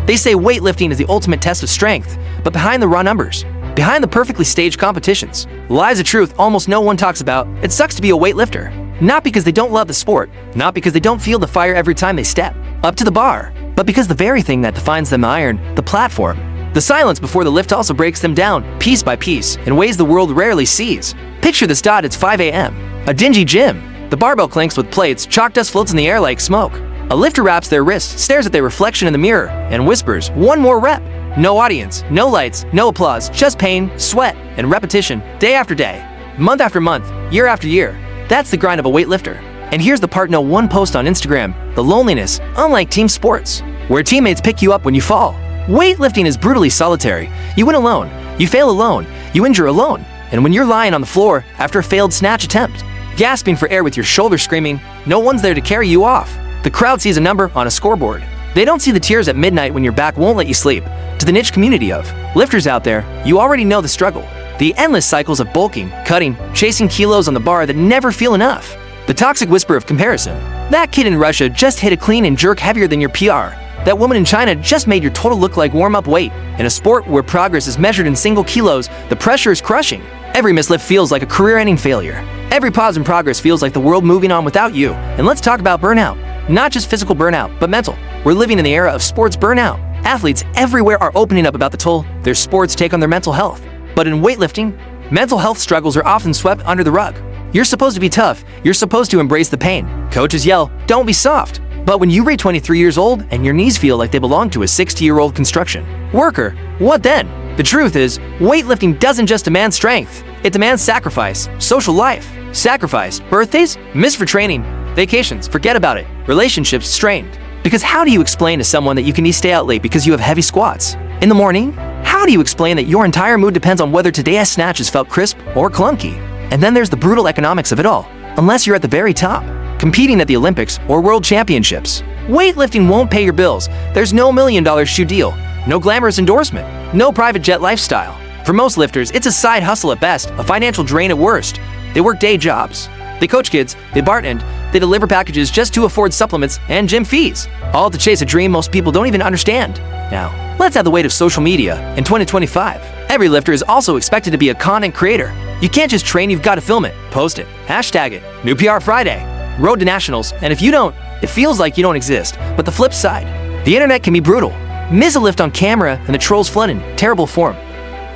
They say weightlifting is the ultimate test of strength, but behind the raw numbers, behind the perfectly staged competitions, lies a truth almost no one talks about. It sucks to be a weightlifter. Not because they don't love the sport, not because they don't feel the fire every time they step up to the bar, but because the very thing that defines them, the iron, the platform, the silence before the lift, also breaks them down piece by piece in ways the world rarely sees. Picture this: it's 5 a.m. A dingy gym. The barbell clinks with plates, chalk dust floats in the air like smoke. A lifter wraps their wrist, stares at their reflection in the mirror, and whispers, "One more rep." No audience, no lights, no applause, just pain, sweat, and repetition, day after day, month after month, year after year. That's the grind of a weightlifter. And here's the part no one posts on Instagram: the loneliness. Unlike team sports, where teammates pick you up when you fall, weightlifting is brutally solitary. You win alone, you fail alone, you injure alone, and when you're lying on the floor after a failed snatch attempt, gasping for air with your shoulder screaming, no one's there to carry you off. The crowd sees a number on a scoreboard. They don't see the tears at midnight when your back won't let you sleep. To the niche community of lifters out there, you already know the struggle. The endless cycles of bulking, cutting, chasing kilos on the bar that never feel enough. The toxic whisper of comparison. That kid in Russia just hit a clean and jerk heavier than your PR. That woman in China just made your total look like warm-up weight. In a sport where progress is measured in single kilos, the pressure is crushing. Every mislift feels like a career-ending failure. Every pause in progress feels like the world moving on without you. And let's talk about burnout. Not just physical burnout, but mental. We're living in the era of sports burnout. Athletes everywhere are opening up about the toll their sports take on their mental health. But in weightlifting, mental health struggles are often swept under the rug. You're supposed to be tough. You're supposed to embrace the pain. Coaches yell, "Don't be soft." But when you reach 23 years old and your knees feel like they belong to a 60-year-old construction worker, what then? The truth is, weightlifting doesn't just demand strength. It demands sacrifice, social life, sacrifice, birthdays, missed for training, vacations, forget about it, relationships strained. Because how do you explain to someone that you can stay out late because you have heavy squats? In the morning? How do you explain that your entire mood depends on whether today's snatches felt crisp or clunky? And then there's the brutal economics of it all. Unless you're at the very top, competing at the Olympics or World Championships, weightlifting won't pay your bills. There's no $1 million shoe deal, no glamorous endorsement, no private jet lifestyle. For most lifters, it's a side hustle at best, a financial drain at worst. They work day jobs. They coach kids, they bartend, they deliver packages just to afford supplements and gym fees, all to chase a dream most people don't even understand. Now, let's add the weight of social media. In 2025, every lifter is also expected to be a content creator. You can't just train, you've got to film it, post it, hashtag it, New PR Friday, Road to Nationals, and if you don't, it feels like you don't exist. But the flip side, the internet can be brutal. Miss a lift on camera and the trolls flood in terrible form.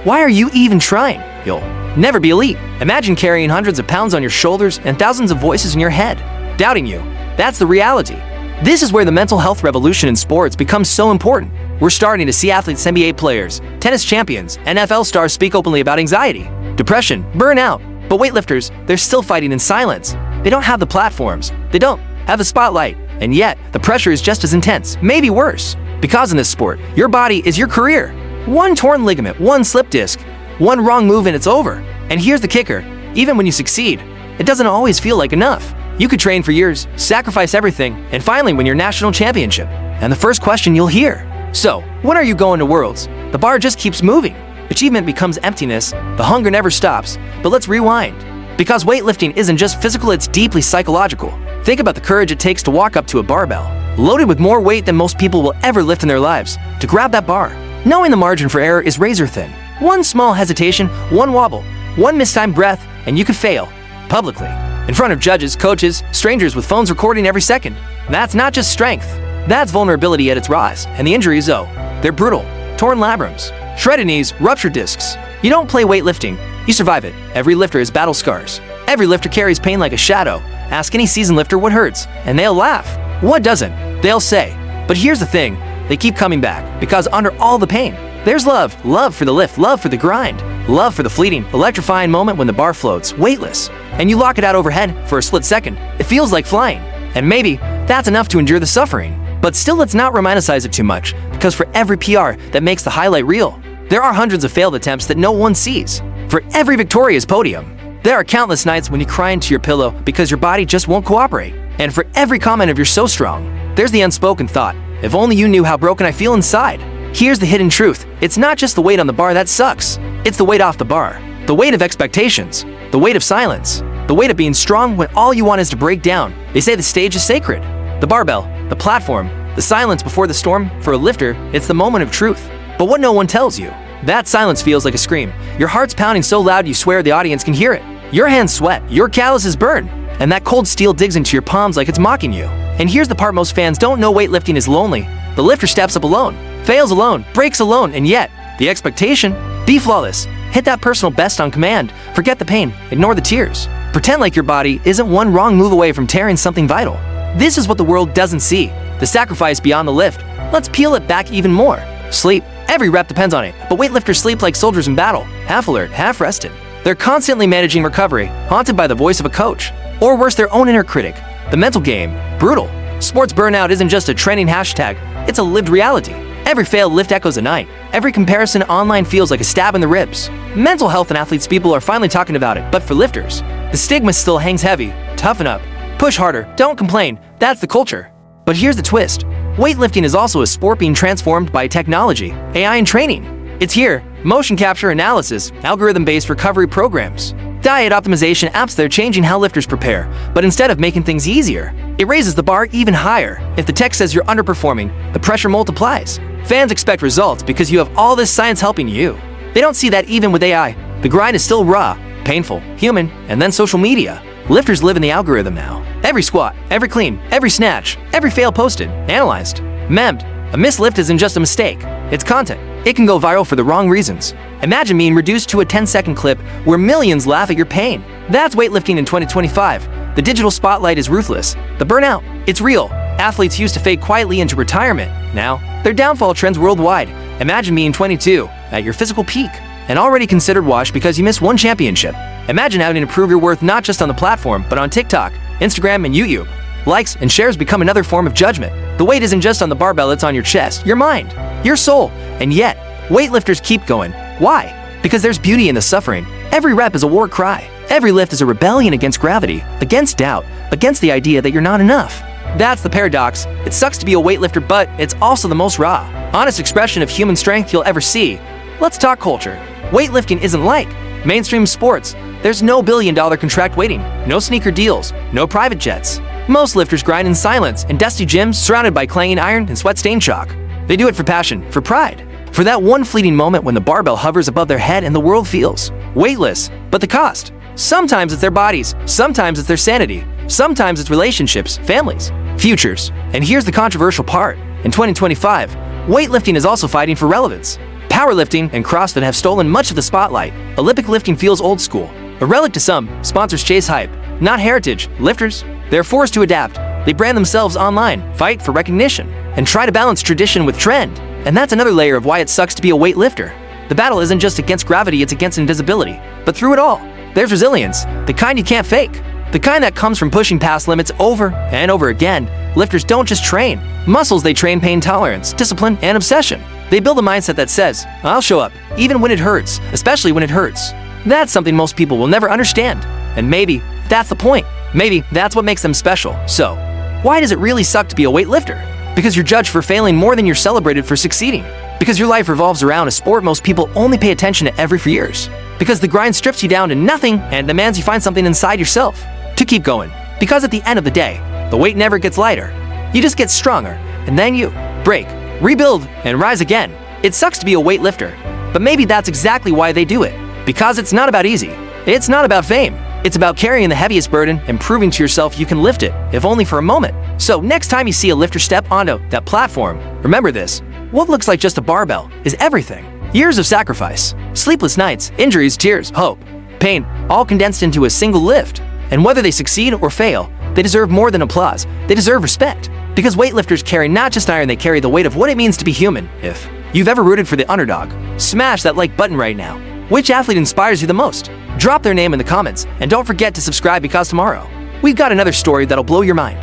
Why are you even trying? You'll never be elite. Imagine carrying hundreds of pounds on your shoulders and thousands of voices in your head, doubting you. That's the reality. This is where the mental health revolution in sports becomes so important. We're starting to see athletes, NBA players, tennis champions, NFL stars speak openly about anxiety, depression, burnout. But weightlifters, they're still fighting in silence. They don't have the platforms. They don't have the spotlight. And yet, the pressure is just as intense, maybe worse. Because in this sport, your body is your career. One torn ligament, one slip disc, one wrong move and it's over. And here's the kicker. Even when you succeed, it doesn't always feel like enough. You could train for years, sacrifice everything, and finally win your national championship. And the first question you'll hear: so, when are you going to Worlds? The bar just keeps moving. Achievement becomes emptiness. The hunger never stops. But let's rewind. Because weightlifting isn't just physical, it's deeply psychological. Think about the courage it takes to walk up to a barbell, loaded with more weight than most people will ever lift in their lives, to grab that bar, knowing the margin for error is razor thin. One small hesitation, one wobble, one mistimed breath, and you could fail, publicly, in front of judges, coaches, strangers with phones recording every second. That's not just strength. That's vulnerability at its rawest. And the injuries, though, they're brutal. Torn labrums, shredded knees, ruptured discs. You don't play weightlifting, you survive it. Every lifter has battle scars. Every lifter carries pain like a shadow. Ask any seasoned lifter what hurts, and they'll laugh. What doesn't? They'll say. But here's the thing, they keep coming back, because under all the pain, there's love. Love for the lift, love for the grind, love for the fleeting, electrifying moment when the bar floats, weightless, and you lock it out overhead for a split second. It feels like flying, and maybe that's enough to endure the suffering. But still, let's not romanticize it too much, because for every PR that makes the highlight reel, there are hundreds of failed attempts that no one sees. For every victorious podium, there are countless nights when you cry into your pillow because your body just won't cooperate. And for every comment of "you're so strong," there's the unspoken thought, "if only you knew how broken I feel inside." Here's the hidden truth. It's not just the weight on the bar that sucks. It's the weight off the bar. The weight of expectations. The weight of silence. The weight of being strong when all you want is to break down. They say the stage is sacred. The barbell, the platform, The silence before the storm, for a lifter, it's the moment of truth. But what no one tells you, that silence feels like a scream. Your heart's pounding so loud you swear the audience can hear it. Your hands sweat, your calluses burn, and that cold steel digs into your palms like it's mocking you. And here's the part most fans don't know: weightlifting is lonely. The lifter steps up alone, fails alone, breaks alone, and yet, the expectation? Be flawless. Hit that personal best on command. Forget the pain. Ignore the tears. Pretend like your body isn't one wrong move away from tearing something vital. This is what the world doesn't see. The sacrifice beyond the lift. Let's peel it back even more. Sleep. Every rep depends on it, but weightlifters sleep like soldiers in battle. Half alert, half rested. They're constantly managing recovery, haunted by the voice of a coach. Or worse, their own inner critic. The mental game. Brutal. Sports burnout isn't just a trending hashtag. It's a lived reality. Every failed lift echoes a night. Every comparison online feels like a stab in the ribs. Mental health and athletes, people are finally talking about it, but for lifters, the stigma still hangs heavy. Toughen up. Push harder. Don't complain. That's the culture. But here's the twist. Weightlifting is also a sport being transformed by technology, AI, and training. It's here. Motion capture analysis, algorithm-based recovery programs, diet optimization apps. They're changing how lifters prepare, but instead of making things easier, it raises the bar even higher. If the tech says you're underperforming, the pressure multiplies. Fans expect results because you have all this science helping you. They don't see that even with AI, the grind is still raw, painful, human, and then social media. Lifters live in the algorithm now. Every squat, every clean, every snatch, every fail posted, analyzed, memmed. A missed lift isn't just a mistake, it's content. It can go viral for the wrong reasons. Imagine being reduced to a 10-second clip where millions laugh at your pain. That's weightlifting in 2025. The digital spotlight is ruthless. The burnout, it's real. Athletes used to fade quietly into retirement. Now, their downfall trends worldwide. Imagine being 22, at your physical peak, and already considered washed because you missed one championship. Imagine having to prove your worth not just on the platform, but on TikTok, Instagram, and YouTube. Likes and shares become another form of judgment. The weight isn't just on the barbell, it's on your chest, your mind, your soul. And yet, weightlifters keep going. Why? Because there's beauty in the suffering. Every rep is a war cry. Every lift is a rebellion against gravity, against doubt, against the idea that you're not enough. That's the paradox. It sucks to be a weightlifter, but it's also the most raw, honest expression of human strength you'll ever see. Let's talk culture. Weightlifting isn't like mainstream sports. There's no billion-dollar contract waiting, no sneaker deals, no private jets. Most lifters grind in silence in dusty gyms surrounded by clanging iron and sweat-stained chalk. They do it for passion, for pride, for that one fleeting moment when the barbell hovers above their head and the world feels weightless. But the cost? Sometimes it's their bodies, sometimes it's their sanity, sometimes it's relationships, families, futures. And here's the controversial part. In 2025, weightlifting is also fighting for relevance. Powerlifting and CrossFit have stolen much of the spotlight. Olympic lifting feels old school, a relic to some. Sponsors chase hype, not heritage. Lifters, they're forced to adapt. They brand themselves online, fight for recognition, and try to balance tradition with trend. And that's another layer of why it sucks to be a weightlifter. The battle isn't just against gravity, it's against invisibility. But through it all, there's resilience, the kind you can't fake. The kind that comes from pushing past limits over and over again. Lifters don't just train muscles, they train pain tolerance, discipline, and obsession. They build a mindset that says, I'll show up, even when it hurts, especially when it hurts. That's something most people will never understand. And maybe that's the point. Maybe that's what makes them special. So, why does it really suck to be a weightlifter? Because you're judged for failing more than you're celebrated for succeeding. Because your life revolves around a sport most people only pay attention to every 4 years. Because the grind strips you down to nothing and demands you find something inside yourself to keep going. Because at the end of the day, the weight never gets lighter. You just get stronger, and then you break, rebuild, and rise again. It sucks to be a weightlifter, but maybe that's exactly why they do it. Because it's not about easy. It's not about fame. It's about carrying the heaviest burden and proving to yourself you can lift it, if only for a moment. So next time you see a lifter step onto that platform, remember this. What looks like just a barbell is everything. Years of sacrifice, sleepless nights, injuries, tears, hope, pain, all condensed into a single lift. And whether they succeed or fail, they deserve more than applause. They deserve respect. Because weightlifters carry not just iron, they carry the weight of what it means to be human. If you've ever rooted for the underdog, smash that like button right now. Which athlete inspires you the most? Drop their name in the comments, and don't forget to subscribe because tomorrow, we've got another story that'll blow your mind.